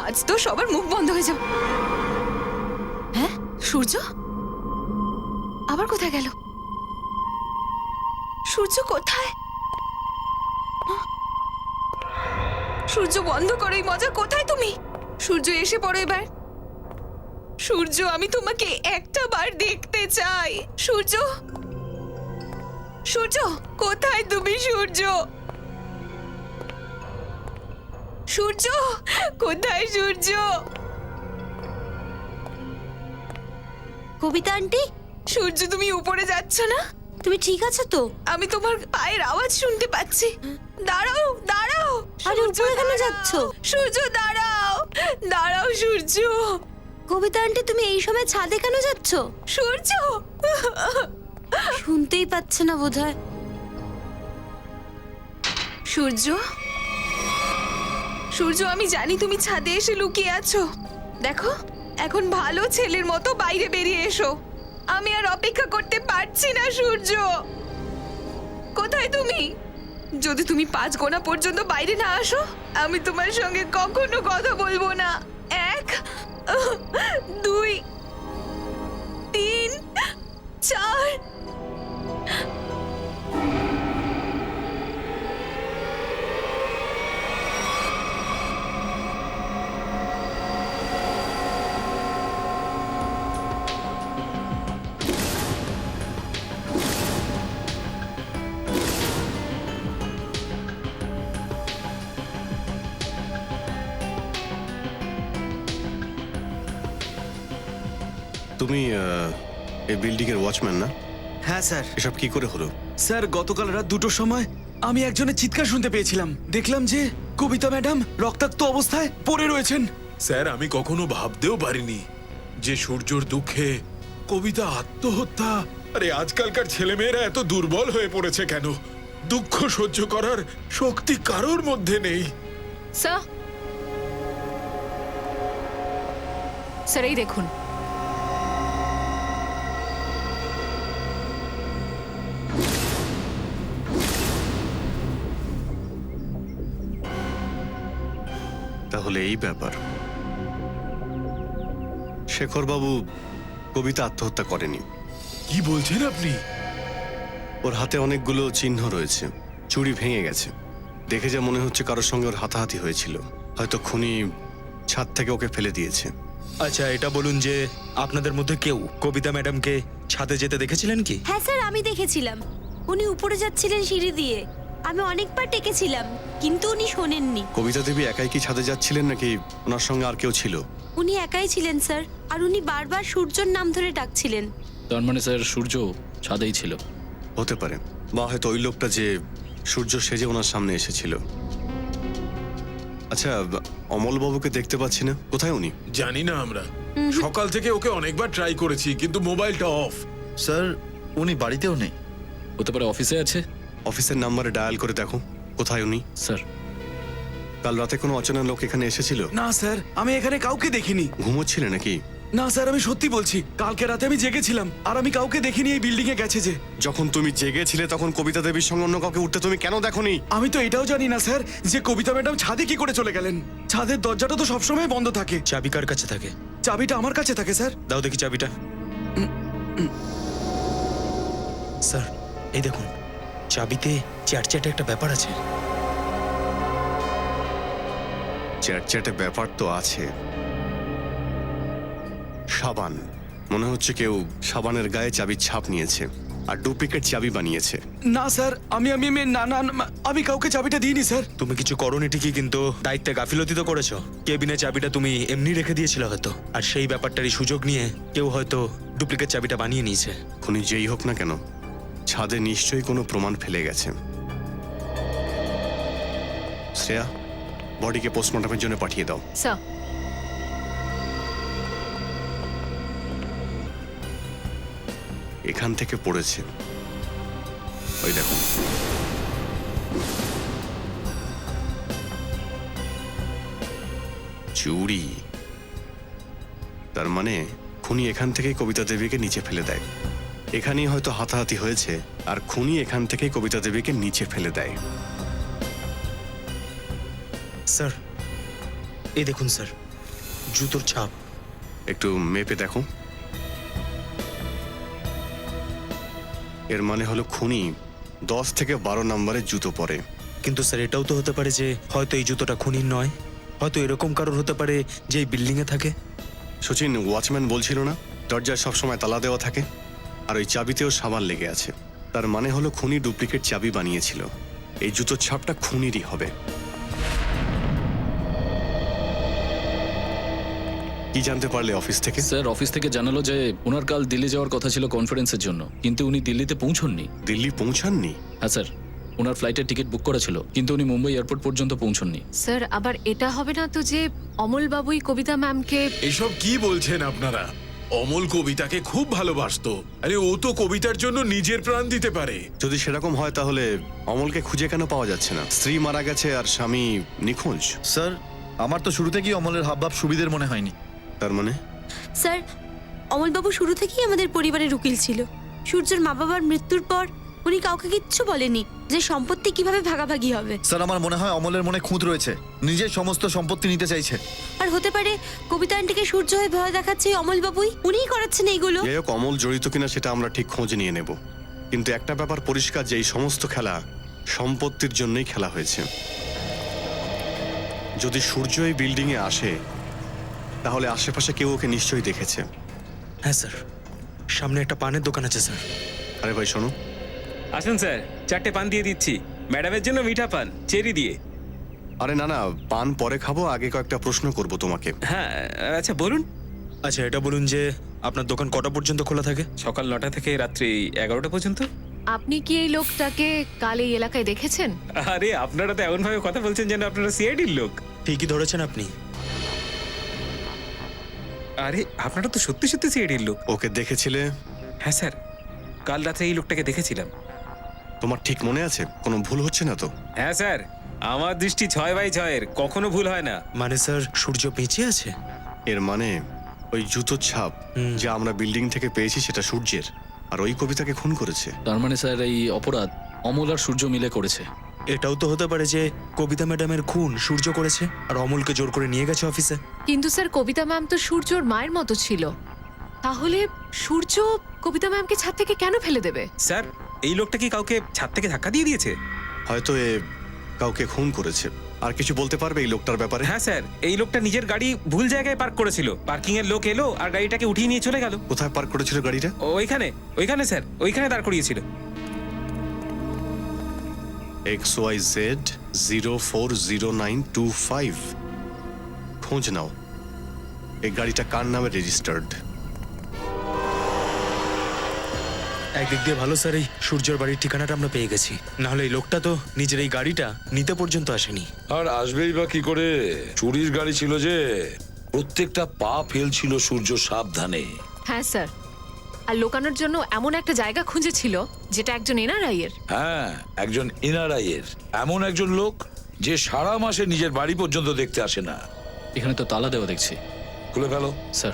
আজ তো সবার মুখ বন্ধ হয়ে যাবে। হ্যাঁ, সূর্য আবার কোথায় গেল? সূর্য কোথায়? সূর্য, বন্ধ করো এই মজা। কোথায় তুমি? সূর্য, এসে পড়ো এবার। সূর্য, আমি তোমাকে একটা বার দেখতে চাই। সূর্য, সূর্য, কোথায় তুমি? সূর্য, সূর্য, কোথায় সূর্য? কবিতা আন্টি, সূর্য, তুমি উপরে যাচ্ছ না? তুমি ঠিক আছো তো? আমি তোমার পায়ের আওয়াজ শুনতে পাচ্ছি। দাঁড়াও, দাঁড়াও। আরে সূর্য, উপরে কেন দাঁড়াও। যাচ্ছ? সূর্য, দাঁড়াও, দাঁড়াও সূর্য। কবিতা আন্টি, তুমি এই সময় ছাদে কেন যাচ্ছ? সূর্য, শুনতেই পাচ্ছে না বোধহয়। সূর্য, সূর্য, আমি জানি তুমি ছাদে এসে লুকিয়ে আছো। দেখো, এখন ভালো ছেলের মতো বাইরে বেরিয়ে এসো। আমি আর অপেক্ষা করতে পারছি না। সূর্য, কোথায় তুমি? যদি তুমি 5 গোনা পর্যন্ত বাইরে না আসো, আমি তোমার সঙ্গে কখনো কথা বলবো না। 1, 2, 3, 4। তুমি এই বিল্ডিং এর ওয়াচম্যান না? হ্যাঁ স্যার। এসব কি করে হলো? স্যার, গতকাল রাত 2টোর সময় আমি একজনের চিৎকার শুনতে পেয়েছিলাম। দেখলাম যে কবিতা ম্যাডাম রক্তাক্ত অবস্থায় পড়ে রয়েছেন। স্যার, আমি কখনো ভাবতেও পারিনি যে সূর্যর দুঃখে কবিতা আত্মহত্যা। আরে আজকালকার ছেলেমেয়েরা এত দুর্বল হয়ে পড়েছে কেন? দুঃখ সহ্য করার শক্তি কারোর মধ্যে নেই। স্যার, স্যার এই দেখুন। তাহলে এই ব্যাপার। শেখর বাবু কবিতা আত্মহত্যা করেনি। কি বলছেন আপনি? ওর হাতে অনেকগুলো চিহ্ন রয়েছে, চুড়ি ভেঙে গেছে। দেখে যা মনে হচ্ছে কারোর সঙ্গে ওর হাতাহাতি হয়েছিল। হয়তো খুনি ছাদ থেকে ওকে ফেলে দিয়েছে। আচ্ছা, এটা বলুন যে আপনাদের মধ্যে কেউ কবিতা ম্যাডামকে ছাদে যেতে দেখেছিলেন কি? হ্যাঁ স্যার, আমি দেখেছিলাম। উনি উপরে যাচ্ছিলেন সিঁড়ি দিয়ে। আমি অনেকবার ডেকেছিলাম, কিন্তু উনি শোনেননি। কবিতা দেবী একাই কি ছাদে যাচ্ছিলেন নাকি ওনার সঙ্গে আর কেউ ছিল? উনি একাই ছিলেন স্যার, আর উনি বারবার সূর্যর নাম ধরে ডাকছিলেন। তার মানে স্যার সূর্য ছাদেই ছিল। হতে পারে, বা হয়তো ওই লোকটা যে সূর্য সেজে ওনার সামনে এসেছিল। আচ্ছা, অমল বাবুকে দেখতে পাচ্ছি না, কোথায় উনি? জানি না আমরা। সকাল থেকে ওকে অনেকবার ট্রাই করেছি, কিন্তু মোবাইলটা অফ। স্যার, উনি বাড়িতেও নেই। হতে পারে অফিসে আছে। অফিসের নাম্বারে ডায়াল করে দেখো কোথায় উনি। স্যার, কাল রাতে কোনো অচেনা লোক এখানে এসেছিল? না স্যার, আমি এখানে কাউকে দেখিনি। ঘুমোচ্ছিলে নাকি? না স্যার, আমি সত্যি বলছি, কালকে রাতে আমি জেগেছিলাম আর আমি কাউকে দেখিনি এই বিল্ডিং এ গেছে যে। যখন তুমি জেগেছিলে তখন কবিতা দেবীর সঙ্গে অন্য কাউকে উঠতে তুমি কেন দেখোনি? আমি তো এটাও জানি না স্যার যে কবিতা ম্যাডাম ছাদে কি করে চলে গেলেন। ছাদের দরজাটা তো সবসময় বন্ধ থাকে। চাবি কার কাছে থাকে? চাবিটা আমার কাছে থাকে স্যার। দাও দেখি চাবিটা। স্যার, এই দেখুন, চাবিতে চ্যাটচ্যাটে একটা ব্যাপার আছে। চ্যাটচ্যাটে ব্যাপার তো আছে। সাবান, মনে হচ্ছে কেউ সাবানের গায়ে চাবির ছাপ নিয়েছে আর ডুপ্লিকেট চাবি বানিয়েছে। না স্যার, আমি আমি আমি- না না না, আমি কাউকে চাবিটা দিইনি স্যার। তুমি কিছু করোনি ঠিকই, কিন্তু দায়িত্বে গাফিলতি তো করেছো। কেবিনে চাবিটা তুমি এমনি রেখে দিয়েছিলে হয়তো, আর সেই ব্যাপারটারই সুযোগ নিয়ে কেউ হয়তো ডুপ্লিকেট চাবিটা বানিয়ে নিয়েছে। খুনি যেই হোক না কেন, ছাদে নিশ্চয়ই কোনো প্রমাণ ফেলে গেছে। শ্রেয়া, বডিকে পোস্টমর্টমের জন্য পাঠিয়ে দাও। স্যার, এখান থেকে পড়েছে, ওই দেখুন। চুরি। তার মানে খুনি এখান থেকেই কবিতা দেবীকে নিচে ফেলে দেয়। এখানেই হয়তো হাতাহাতি হয়েছে, আর খুনি এখান থেকেই কবিতা দেবীকে নিচে ফেলে দেয়। স্যার, এই দেখুন স্যার, জুতোর ছাপ। একটু মেপে দেখো। এর মানে হলো খুনি 10 থেকে 12 নম্বরের জুতো পরে। কিন্তু স্যার, এটাও তো হতে পারে যে হয়তো এই জুতোটা খুনির নয়, হয়তো এরকম কারোর হতে পারে যে এই বিল্ডিং এ থাকে। সচিন, ওয়াচম্যান বলছিল না দরজায় সবসময় তালা দেওয়া থাকে, আর ওই চাবিতেও সাবান লেগে আছে। তার মানে হলো খুনি ডুপ্লিকেট চাবি বানিয়েছিল। এই জুতোর ছাপটা খুনিরই হবে। কি জানতে পারলে অফিস থেকে? স্যার, অফিস থেকে জানালো যে ওনার কাল দিল্লি যাওয়ার কথা ছিল কনফারেন্সের জন্য, কিন্তু উনি দিল্লিতে পৌঁছননি। দিল্লি পৌঁছাননি? হ্যাঁ স্যার, ওনার ফ্লাইটের টিকিট বুক করা ছিল, কিন্তু উনি মুম্বাই এয়ারপোর্ট পর্যন্ত পৌঁছননি। স্যার, আবার এটা হবে না তো যে অমল বাবুই কবিতা ম্যামকে? এসব কি বলছেন আপনারা? অমল কবিতাকে খুব ভালোবাসতো। আরে ও তো কবিতার জন্য নিজের প্রাণ দিতে পারে। যদি সেরকম হয় তাহলে অমলকে খুঁজে কেন পাওয়া যাচ্ছে না? স্ত্রী মারা গেছে আর স্বামী নিখোঁজ। স্যার, আমার তো শুরু থেকেই অমলের হাবভাব সুবিধের মনে হয়নি। তার মানে? স্যার, অমলবাবু শুরু থেকেই আমাদের পরিবারের উকিল ছিল। সূর্যের মা বাবার মৃত্যুর পর উনি কাউকে কিচ্ছু বলেনি যে সম্পত্তি কিভাবে ভাগাভাগি হবে। স্যার, আমার মনে হয় অমলের মনে খুঁত রয়েছে, নিজের সমস্ত সম্পত্তি নিতে চাইছে। আর হতে পারে কবিতা আন্টিকে সূর্য হয়ে ভয় দেখাচ্ছে অমলবাবুই, উনিই করাচ্ছেন এইগুলো। যাই হোক, অমল জড়িত কিনা সেটা আমরা ঠিক খোঁজ নিয়ে নেব। কিন্তু একটা ব্যাপার পরিষ্কার যে এই সমস্ত খেলা সম্পত্তির জন্যই খেলা হয়েছে। যদি সূর্য এই বিল্ডিং এ আসে তাহলে আশেপাশে কেউ ওকে নিশ্চয়ই দেখেছে। হ্যাঁ স্যার, সামনে একটা পানের দোকান আছে স্যার। আরে ভাই শোনো। আসুন স্যার, 4টে পান দিয়ে দিচ্ছি। ম্যাডামের জন্য মিঠা পান, চেরি দিয়ে। আরে না না, পান পরে খাবো, আগে কয়েকটা প্রশ্ন করব তোমাকে। হ্যাঁ, আচ্ছা বলুন। আচ্ছা, এটা বলুন যে আপনার দোকান কটা পর্যন্ত খোলা থাকে? সকাল 9টা থেকে রাত্রি 11টা পর্যন্ত। আপনি কি এই লোকটাকে কাল এই এলাকায় দেখেছেন? আরে আপনারা তো এমন ভাবে কথা বলছেন যেন আপনারা সিআইডির লোক। ঠিকই ধরেছেন আপনি। আরে আপনারা তো সত্যি সত্যি সিআইডির লোক। ওকে দেখেছিলে? হ্যাঁ স্যার, কাল রাতে এই লোকটাকে দেখেছিলাম। তোমার ঠিক মনে আছে? কোনো ভুল হচ্ছে না তো? হ্যাঁ স্যার, আমার দৃষ্টি 6/6, কখনো ভুল হয় না। মানে স্যার, সূর্য বেঁচে আছে? এর মানে ওই জুতোর ছাপ যা আমরা বিল্ডিং থেকে পেয়েছি সেটা সূর্যের, আর ওই কবিতাকে খুন করেছে। তার মানে স্যার, এই অপরাধ অমল আর সূর্য মিলে করেছে। এটাও তো হতে পারে যে কবিতা ম্যাডামের খুন সূর্য করেছে আর অমলকে জোর করে নিয়ে গেছে অফিসে। কিন্তু স্যার, কবিতা ম্যাম তো সূর্যর মায়ের মতো ছিল। তাহলে সূর্য কবিতা ম্যামকে ছাদ থেকে কেন ফেলে দেবে? স্যার, এই লোকটা কি কাউকে ছাদ থেকে ধাক্কা দিয়ে দিয়েছে? হয়তো এ কাউকে খুন করেছে। আর কিছু বলতে পারবে এই লোকটার ব্যাপারে? হ্যাঁ স্যার, এই লোকটা নিজের গাড়ি ভুল জায়গায় পার্ক করেছিল। পার্কিং এর লোক এলো আর গাড়িটাকে উঠিয়ে নিয়ে চলে গেল। কোথায় পার্ক করেছিল গাড়িটা? ওইখানে স্যার, ওইখানে দাঁড় করিয়েছিল। XYZ 040925। খোঁজ নাও, এই গাড়িটা কার নামে রেজিস্টার্ড। একদিক দিয়ে ভালো স্যার, এই সূর্যের বাড়ির ঠিকানাটা আমরা পেয়ে গেছি। নাহলে এই লোকটা তো নিজের এই গাড়িটা নিতে পর্যন্ত আসেনি। আর আসবেই বা কি করে? চুরির গাড়ি ছিল যে, প্রত্যেকটা পা ফেলছিল সূর্য সাবধানে। হ্যাঁ স্যার, আর লোকানোর জন্য এমন একটা জায়গা খুঁজেছিল যেটা একজন এনআরআইয়ের। হ্যাঁ, একজন এনআরআইয়ের, এমন একজন লোক যে সারা মাসে নিজের বাড়ি পর্যন্ত দেখতে আসে না। এখানে তো তালা দেওয়া দেখছি। খুলে ফেলো স্যার।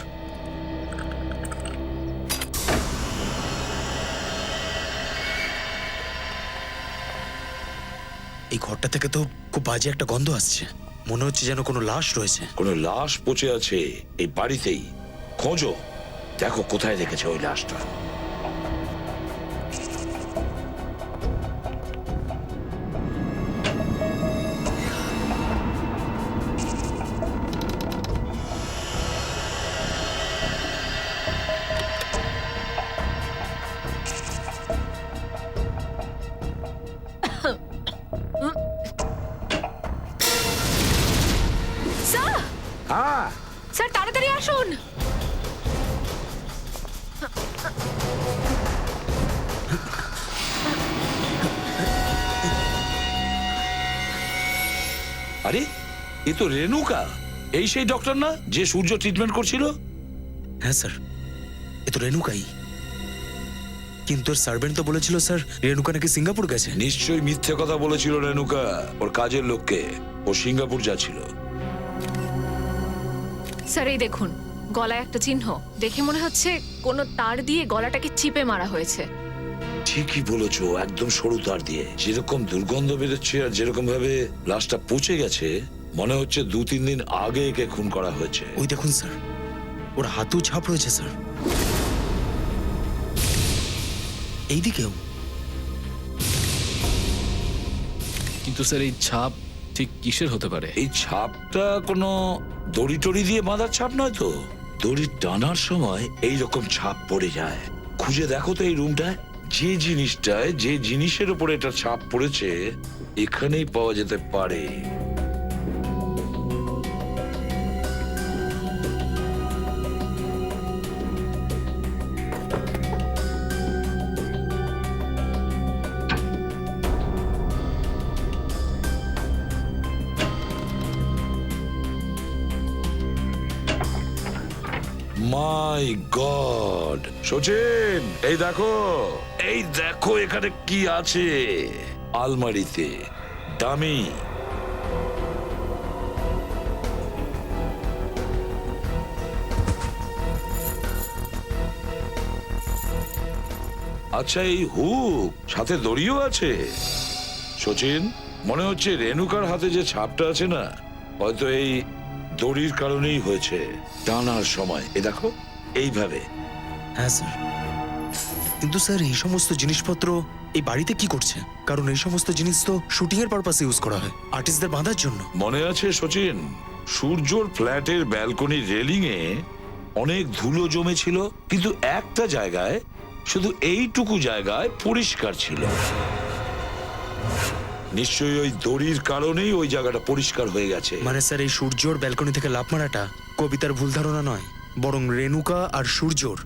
এই ঘরটা থেকে তো খুব বাজে একটা গন্ধ আসছে। মনে হচ্ছে যেন কোনো লাশ রয়েছে। কোনো লাশ পচে আছে এই বাড়িতেই। খোঁজো, দেখো কোথায় রেখেছে ওই লাশটা। স্যার তাড়াতাড়ি আসুন। আরে এ তো রেনুকা, এই সেই ডক্টর না যে সূর্য ট্রিটমেন্ট করছিল? হ্যাঁ স্যার, এ তো রেনুকাই। কিন্তু ওর সার্ভেন্ট তো বলেছিল স্যার রেনুকা নাকি সিঙ্গাপুর গেছে। নিশ্চয়ই মিথ্যে কথা বলেছিল রেনুকা ওর কাজের লোককে। ও সিঙ্গাপুর যাচ্ছিল। স্যার এই দেখুন, গলায় একটা চিহ্ন, দেখে মনে হচ্ছে কোনো তার দিয়ে গলাটাকে চিপে মারা হয়েছে। ঠিকই বলেছো, একদম সরু তার দিয়ে। যেরকম দুর্গন্ধ বেরোচ্ছে আর যেরকম ভাবে লাশটা পচে গেছে, মনে হচ্ছে 2-3 দিন আগে একে খুন করা হয়েছে। ওই দেখুন স্যার, ওর হাতেও ছাপ রয়েছে স্যার, এইদিকেও। কিন্তু স্যার এই ছাপ ঠিক কিসের হতে পারে? এই ছাপটা কোনো দড়ি টড়ি দিয়ে বাঁধার ছাপ নয় তো? দড়ি টানার সময় এই রকম ছাপ পড়ে যায়। খুঁজে দেখো তো এই রুমটায়, যে জিনিসটায় যে জিনিসের উপরে এটা ছাপ পড়েছে এখানেই পাওয়া যেতে পারে। মাই গড! সচিন, এই দেখো এখানে কি আছে আলমারিতে। ডামি। আচ্ছা, এই হুক সাথে দড়িও আছে। সচিন, মনে হচ্ছে রেনুকার হাতে যে ছাপটা আছে না, হয়তো এই দড়ির কারণেই হয়েছে। টানার সময় এ দেখো এইভাবে। হ্যাঁ স্যার, কিন্তু স্যার এই সমস্ত জিনিসপত্র এই বাড়িতে কি করছে? কারণ এই সমস্ত জিনিস তো শুটিং এর পারপাসে ইউজ করা হয়, আর্টিস্টদের বাঁধার জন্য। মনে আছে সচিন, সূর্যর ফ্ল্যাটের ব্যালকনির রেলিং এ অনেক ধুলো জমেছিল, কিন্তু একটা জায়গায়, শুধু এইটুকু জায়গায় পরিষ্কার ছিল। নিশ্চয়ই ওই দড়ির কারণেই ওই জায়গাটা পরিষ্কার হয়ে গেছে। মানে স্যার এই সূর্যর ব্যালকনি থেকে লাফ মারাটা কবিতার ভুল ধারণা নয়, বরং রেনুকা আর সূর্যর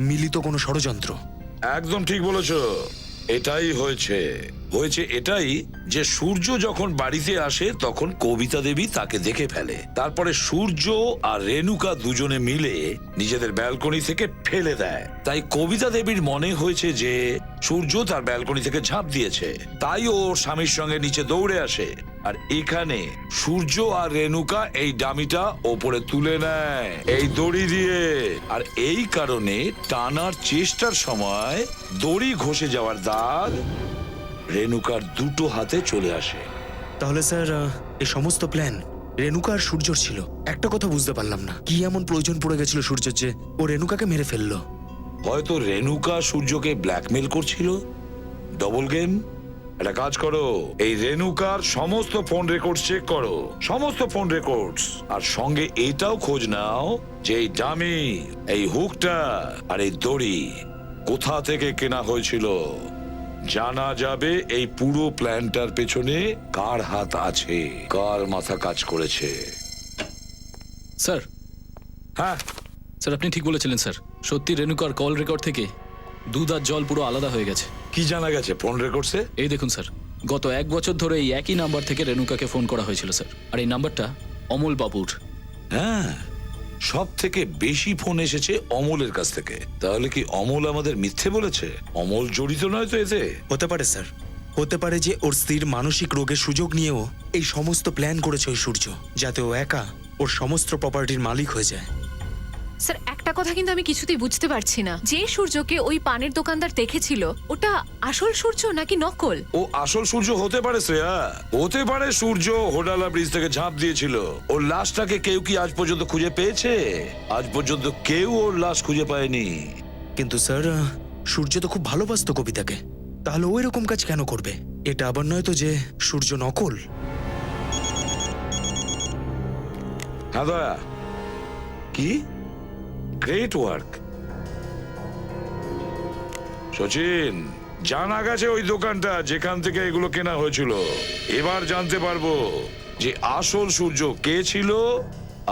মিলিত কোনো ষড়যন্ত্র। একদম ঠিক বলেছো, এটাই হয়েছে। এটাই যে সূর্য যখন বাড়িতে আসে তখন কবিতা দেবী তাকে দেখে ফেলে। তারপরে সূর্য আর রেনুকা দুজনে মিলে নিজেদের ব্যালকনি থেকে ফেলে দেয়। তাই কবিতা দেবীর মনে হয়েছে যে সূর্য তার ব্যালকনি থেকে ঝাঁপ দিয়েছে, তাই ও স্বামীর সঙ্গে নিচে দৌড়ে আসে। আর এখানে সূর্য আর রেনুকা এই ডামিটা ওপরে তুলে নেয় এই দড়ি দিয়ে। আর এই কারণে টানার চেষ্টার সময় দড়ি ঘষে যাওয়ার দাগ রেনুকার দুটো হাতে চলে আসে। তাহলে স্যার এই সমস্ত প্ল্যান রেনুকা আর সূর্যর ছিল। একটা কথা বুঝতে পারলাম না, কি এমন প্রয়োজন পড়ে গেছিল সূর্যের যে ও রেনুকাকে মেরে ফেললো? হয়তো রেনুকা সূর্যকে ব্ল্যাকমেল করছিল। Double game. একটা কাজ করো, এই রেনুকার সমস্ত ফোন রেকর্ড চেক করো, সমস্ত ফোন রেকর্ডস। আর সঙ্গে এটাও খোঁজ নাও যে এই ডামি, এই হুকটা আর এই দড়ি কোথা থেকে কেনা হয়েছিল। জানা যাবে এই পুরো প্ল্যানটার পেছনে কার হাত আছে, কার মাথা কাজ করেছে। স্যার, হ্যাঁ স্যার আপনি ঠিক বলেছিলেন স্যার। সত্যি রেনুকার কল রেকর্ড থেকে দুধ আর জল পুরো আলাদা হয়ে গেছে। কি জানা গেছে ফোন রেকর্ডসে? এই দেখুন স্যার, গত 1 বছর ধরে এই একই নাম্বার থেকে রেনুকাকে ফোন করা হয়েছিল স্যার। আর এই নাম্বারটা অমল বাবুর। হ্যাঁ, সব থেকে বেশি ফোন এসেছে অমলের কাছ থেকে। তাহলে কি অমল আমাদের মিথ্যে বলেছে? অমল জড়িত নয় তো এতে? হতে পারে স্যার, হতে পারে যে ওর স্ত্রীর মানসিক রোগের সুযোগ নিয়েও এই সমস্ত প্ল্যান করেছে ওই সূর্য, যাতে ও একা ওর সমস্ত প্রপার্টির মালিক হয়ে যায়। স্যার একটা কথা কিন্তু আমি কিছুতেই বুঝতে পারছি না, যে সূর্যকে ওই পানের দোকানদার দেখেছিল ওটা আসল সূর্য নাকি নকল? ও আসল সূর্য হতে পারে শ্রেয়া, হতে পারে সূর্য হোডালা ব্রিজ থেকে ঝাঁপ দিয়েছিল। ওর লাশটাকে কেউ কি আজ পর্যন্ত খুঁজে পেয়েছে? আজ পর্যন্ত কেউ ওর লাশ খুঁজে পায়নি। কিন্তু স্যার সূর্য তো খুব ভালোবাসতো কবিতাকে, তাহলে ওই রকম কাজ কেন করবে? এটা আবার নয় তো যে সূর্য নকল? হ্যাঁ দয়া, কি গ্রেট ওয়ার্ক সচিন। জানা গেছে ওই দোকানটা যেখান থেকে এগুলো কেনা হয়েছিল। এবার জানতে পারবো যে আসল সূর্য কে ছিল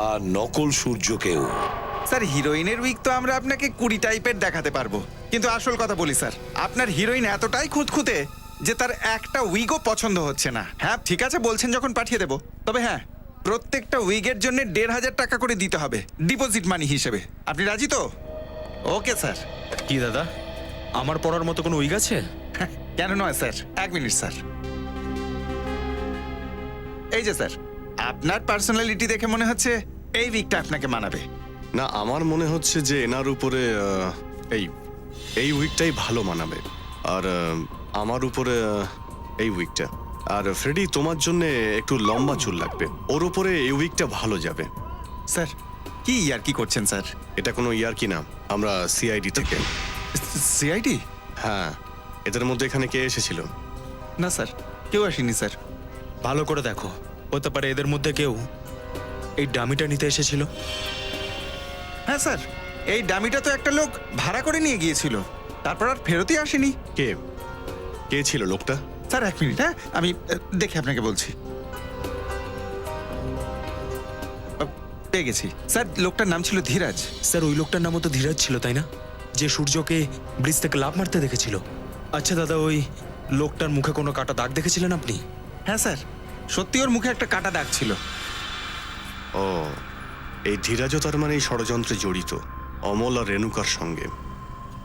আর নকল সূর্যকেও। স্যার হিরোইনের উইক তো আমরা আপনাকে 20 টাইপের দেখাতে পারবো, কিন্তু আসল কথা বলি স্যার, আপনার হিরোইন এতটাই খুঁতখুঁতে যে তার একটা উইগও পছন্দ হচ্ছে না। হ্যাঁ ঠিক আছে বলছেন যখন পাঠিয়ে দেবো, তবে হ্যাঁ প্রত্যেকটা উইগের জন্য 1,500 টাকা করে দিতে হবে ডিপোজিট মানি হিসেবে। আপনি রাজি তো? Okay sir. কি দাদা, আমার পড়ার মতো কোনো উইগ আছে? কেন নয় স্যার, 1 মিনিট স্যার। এই যে স্যার, আপনার পার্সোনালিটি দেখে মনে হচ্ছে এই উইকটা আপনাকে মানাবে। না, আমার মনে হচ্ছে যে এনার উপরে এই উইকটাই ভালো মানাবে। আর আমার উপরে এই উইকটা। আর ফ্রেডি, তোমার জন্য একটু লম্বা চুল লাগবে, ওর উপরে এই উইকটা ভালো যাবে। স্যার কি ইয়ার্কি করছেন স্যার? এটা কোনো ইয়ার্কি না, আমরা সিআইডি থেকে। সিআইডি? হ্যাঁ, এদের মধ্যে এখানে কে এসেছিল? না স্যার, কেউ আসেনি স্যার। ভালো করে দেখো, হতে পারে এদের মধ্যে কেউ এই ডামিটা নিতে এসেছিল। হ্যাঁ স্যার, এই ডামিটা তো একটা লোক ভাড়া করে নিয়ে গিয়েছিল, তারপর আর ফেরতই আসেনি। কে কে ছিল লোকটা? স্যার 1 মিনিট, হ্যাঁ আমি দেখে আপনাকে বলছি। পেয়ে গেছি স্যার, লোকটার নাম ছিল ধীরাজ। স্যার ওই লোকটার নামও তো ধীরাজ ছিল, তাই না? যে সূর্যকে ব্রিজ থেকে লাফ মারতে দেখেছিল। আচ্ছা দাদা, ওই লোকটার মুখে কোনো কাটা দাগ দেখেছিলেন আপনি? হ্যাঁ স্যার, সত্যি ওর মুখে একটা কাটা দাগ ছিল। ও, এই ধীরাজও তার মানে এই ষড়যন্ত্রে জড়িত অমল আর রেণুকার সঙ্গে।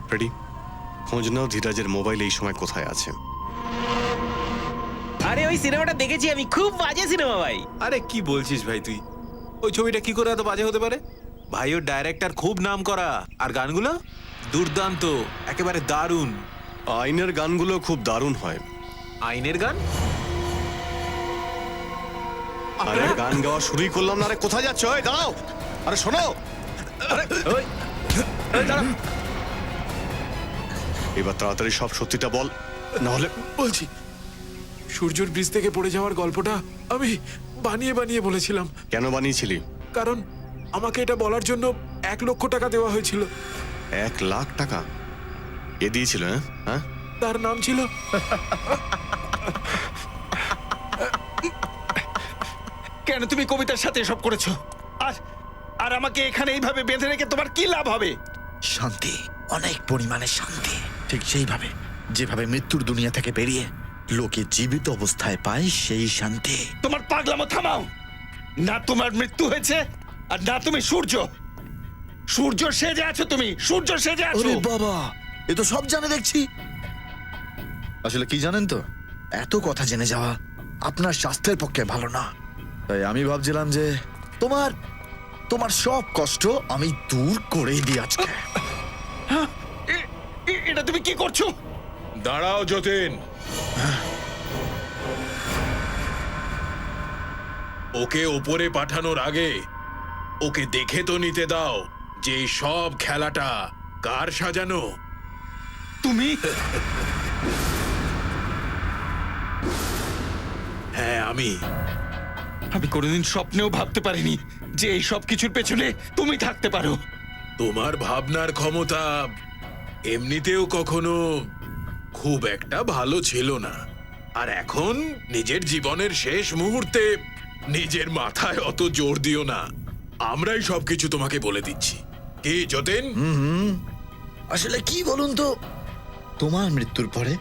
ফ্রেডি, খোঁজ নাও ধীরাজের মোবাইল এই সময় কোথায় আছে। আরে ওই সিনেমাটা দেখেছি আমি, খুব বাজে সিনেমা ভাই। আরে কি বলছিস ভাই তুই? ওই ছবিটা কি করে এত বাজে হতে পারে? ভাই ওর ডাইরেক্টর খুব নাম করা, আর গানগুলো দুর্দান্ত, একেবারে দারুণ। আইনের গানগুলো খুব দারুণ হয়। আইনের গান? আরে গান গাওয়া শুরুই করলাম না। আরে কোথায় যাচ্ছ? ওই দাঁড়াও, আরে শোনো। আরে ওই দাঁড়াও, এবার তাড়াতাড়ি সব সত্যিটা বল, নাহলে। বলছি, সূর্যর ব্রিজ থেকে পড়ে যাওয়ার গল্পটা আমি বানিয়ে বানিয়ে বলেছিলাম। কেন বানিয়েছিলি? কারণ আমাকে এটা বলার জন্য 1 লক্ষ টাকা দেওয়া হয়েছিল। 1 লাখ টাকা কে দিয়েছিল? হ্যাঁ, তার নাম ছিল কেন তুমি কবিতার সাথে এসব করেছো? আর আর আমাকে এখানে এইভাবে বেঁধে রেখে তোমার কি লাভ হবে? শান্তি, অনেক পরিমাণে শান্তি। ঠিক সেইভাবে যেভাবে মৃত্যুর দুনিয়া থেকে বেরিয়ে লোকে জীবিত অবস্থায় পায় সেই শান্তি। তোমার পাগলামো থামাও। না তোমার মৃত্যু হয়েছে, আর না তুমি সূর্য। সূর্য সেজে আছো তুমি, সূর্য সেজে আছো। ওরে বাবা, এ তো সব জানে দেখছি। আসলে কি জানেন তো, এত কথা জেনে যাওয়া আপনার স্বাস্থ্যের পক্ষে ভালো না। তাই আমি ভাবছিলাম যে তোমার সব কষ্ট আমি দূর করেই দিই আজকে। এটা তুমি কি করছো? দাঁড়াও যতীন, ওকে ওপরে পাঠানোর আগে ওকে দেখে তো নিতে দাও যে সব খেলাটা কার সাজানো। তুমি? হ্যাঁ আমি কোনোদিন স্বপ্নেও ভাবতে পারিনি যে এই সব কিছুর পেছনে তুমি থাকতে পারো। তোমার ভাবনার ক্ষমতা এমনিতেও কখনো খুব একটা ভালো ছিল না, আর এখন নিজের জীবনের শেষ মুহূর্তে নিজের মাথায় অত জোর দিও না। আমরাই সবকিছু তোমাকে বলে দিচ্ছি। কি যতীন? আসলে কি বলুন তো, তোমার মৃত্যুর পরে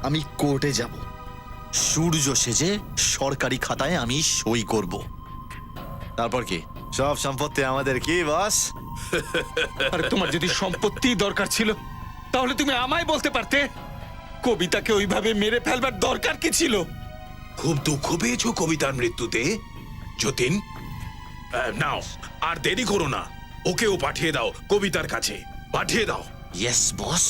আমি কোর্টে যাব, সূর্য সেজে সরকারি খাতায় আমি সই করব। তারপর কি সব সম্পত্তি আমাদের, কি বস? আরে তোমার যদি সম্পত্তি দরকার ছিল তাহলে তুমি আমায় বলতে পারতে। কবিতাকে ওইভাবে মেরে ফেলবার দরকার কি ছিল? খুব দুঃখ পেয়েছো কবিতার মৃত্যুতে যতীন? নাও, আর দেরি করো না, ওকেও পাঠিয়ে দাও কবিতার কাছে, পাঠিয়ে দাও। Yes boss.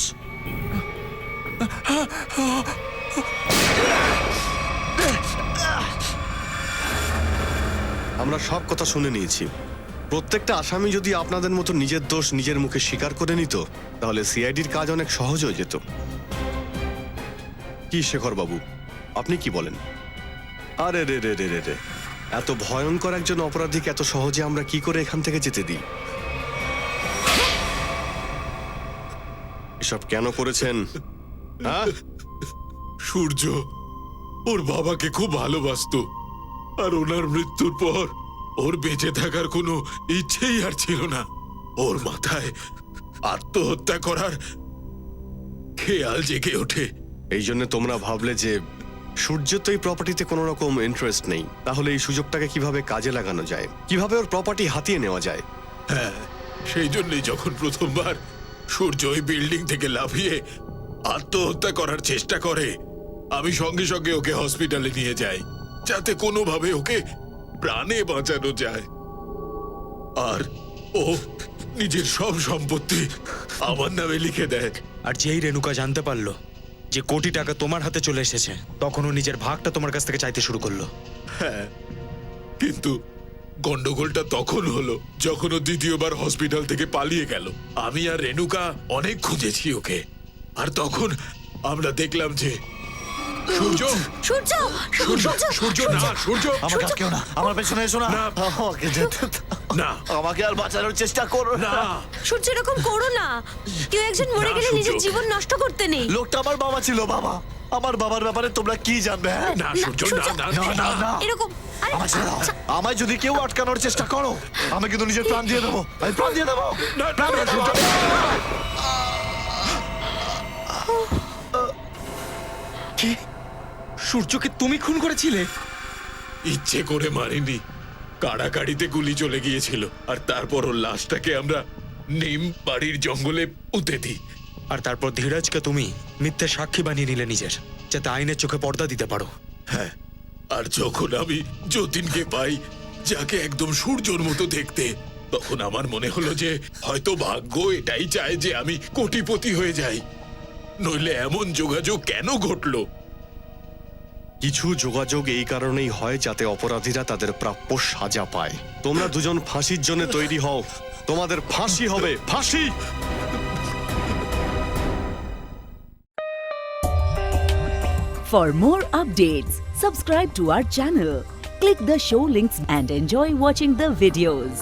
আমরা সব কথা শুনে নিয়েছি। প্রত্যেকটা আসামি যদি আপনাদের মতো নিজের দোষ নিজের মুখে স্বীকার করে নিত, তাহলে সিআইডির কাজ অনেক সহজ হয়ে যেত। কি শেখর বাবু, আপনি কি বলেন? আরে রে রে রে রে রে, এত ভয়ঙ্কর একজন অপরাধীকে এত সহজে আমরা কি করে এখান থেকে যেতে দিই? এসব কেন করেছেন? হ্যাঁ, সূর্য ওর বাবাকে খুব ভালোবাসতো, আর ওনার মৃত্যুর পর ওর বেঁচে থাকার কোনো ইচ্ছেই আর ছিল না। ওর মাথায় আত্মহত্যা করার খেয়াল জেগে ওঠে। এই জন্য তোমরা ভাবলে যে সূর্য তো এই প্রপার্টিতে কোনো রকম ইন্টারেস্ট নেই, তাহলে এই সুযোগটাকে কিভাবে কাজে লাগানো যায়, কিভাবে ওর প্রপার্টি হাতিয়ে নেওয়া যায়। হ্যাঁ, সেই জন্যই যখন প্রথমবার সূর্য ওই বিল্ডিং থেকে লাফিয়ে আত্মহত্যা করার চেষ্টা করে, আমি সঙ্গে সঙ্গে ওকে হসপিটালে নিয়ে যাই, যাতে কোনোভাবে ওকে প্রাণে বাঁচানো যায়। আর ও নিজের সব সম্পত্তি আমার নামে লিখে দেয়। আর যেই রেণুকা জানতে পারলো যে কোটি টাকা তোমার হাতে চলে এসেছে, তখন ও নিজের ভাগটা তোমার কাছ থেকে চাইতে শুরু করলো। হ্যাঁ, কিন্তু গন্ডগোলটা তখন হলো যখন ও দ্বিতীয়বার হসপিটাল থেকে পালিয়ে গেল। আমি আর রেণুকা অনেক খুঁজেছি ওকে, আর তখন আমরা দেখলাম যে সূর্য সূর্য সূর্য সূর্য না সূর্য আমাকে আর কেউ না, আমার পেছনে এসো না। না। আমাকে যেতে দাও। না আমাকে আর বাঁচানোর চেষ্টা করো না। না সূর্য এরকম করো না। কেউ একজন মরে না, গেলে নিজের সূর্য। জীবন নষ্ট করতে নেই। লোকটা আমার বাবা ছিল। বাবা, আমার বাবার ব্যাপারে তোমরা কি জানবে? হ্যাঁ? না সূর্য না না না, না, না। এরকম আরে, আমায় ছেড়ে দাও। আমায় যদি কেউ আটকানোর চেষ্টা করো, আমি কিন্তু নিজের প্রাণ দিয়ে দেবো। আমি প্রাণ দিয়ে দেবো। না, না, না, সূর্য। কি? সূর্যকে তুমি খুন করেছিলে? ইচ্ছে করে মারিনি, কাড়াকাড়িতে গুলি চলে গিয়েছিল, আর তারপর ওর লাশটাকে আমরা নিম বাড়ির জঙ্গলে পুঁতে দিই। আর তারপর ধীরাজকে তুমি মিথ্যে সাক্ষী বানিয়ে নিলে নিজের, যাতে আইনের চোখে পর্দা দিতে পারো। হ্যাঁ, আর যখন আমি যতীনকে পাই, যাকে একদম সূর্যর মতো দেখতে, তখন আমার মনে হলো যে হয়তো ভাগ্য এটাই চায় যে আমি কোটিপতি হয়ে যাই, নইলে এমন যোগাযোগ কেন ঘটলো? কিছু যোগাযোগ এই কারণেই হয় যাতে অপরাধীরা তাদের প্রাপ্য সাজা পায়। তোমরা দুজন ফাঁসির জন্য তৈরি হও, তোমাদের ফাঁসি হবে, ফাঁসি। For more updates, subscribe to our channel, click the show links and enjoy watching the videos.